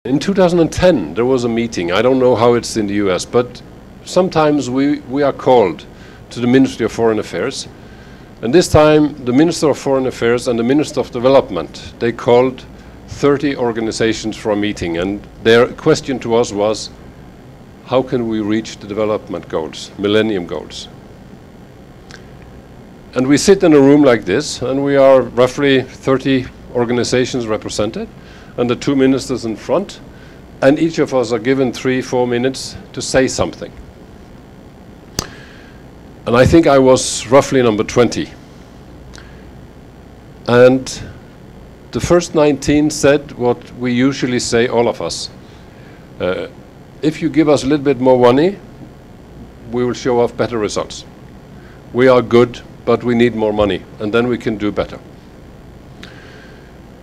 In 2010, there was a meeting. I don't know how it's in the US, but sometimes we are called to the Ministry of Foreign Affairs. And this time, the Minister of Foreign Affairs and the Minister of Development, they called 30 organizations for a meeting. And their question to us was, how can we reach the development goals, Millennium Goals? And we sit in a room like this, and we are roughly 30 organizations represented, and the two ministers in front, and each of us are given 3-4 minutes to say something. And I think I was roughly number 20. And the first 19 said what we usually say, all of us. If you give us a little bit more money, we will show off better results. We are good, but we need more money, and then we can do better.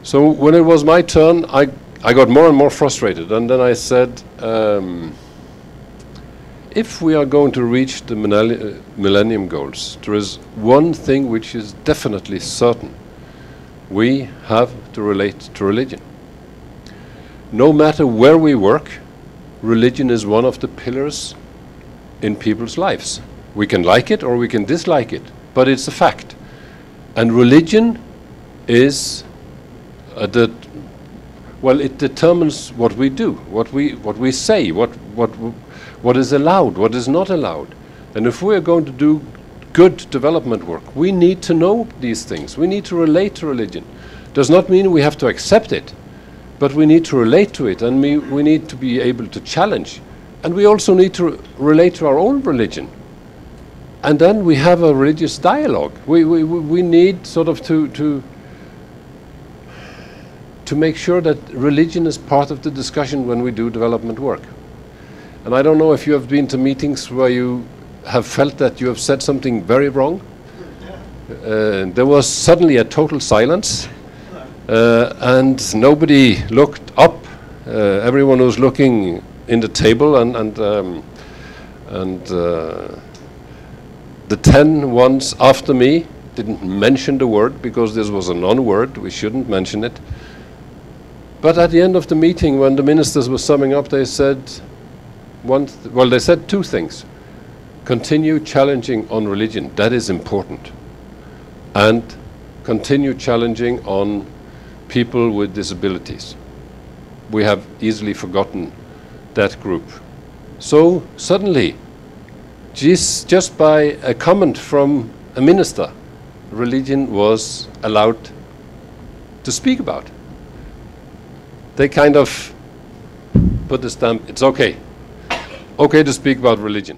So when it was my turn, I got more and more frustrated, and then I said, if we are going to reach the Millennium Goals, there is one thing which is definitely certain. We have to relate to religion. No matter where we work, religion is one of the pillars in people's lives. We can like it or we can dislike it, but it's a fact. And religion is it determines what we do, what we say, what is allowed, what is not allowed. And if we are going to do good development work, we need to know these things. We need to relate to religion. Does not mean we have to accept it, but we need to relate to it, and we need to be able to challenge. And we also need to relate to our own religion. And then we have a religious dialogue. We need sort of to make sure that religion is part of the discussion when we do development work. And I don't know if you have been to meetings where you have felt that you have said something very wrong. There was suddenly a total silence, and nobody looked up. Everyone was looking in the table, and the 10 ones after me didn't mention the word because this was a non-word. We shouldn't mention it. But at the end of the meeting, when the ministers were summing up, they said they said two things. Continue challenging on religion, that is important. And continue challenging on people with disabilities. We have easily forgotten that group. So suddenly, just by a comment from a minister, religion was allowed to speak about. They kind of put the stamp, it's okay to speak about religion.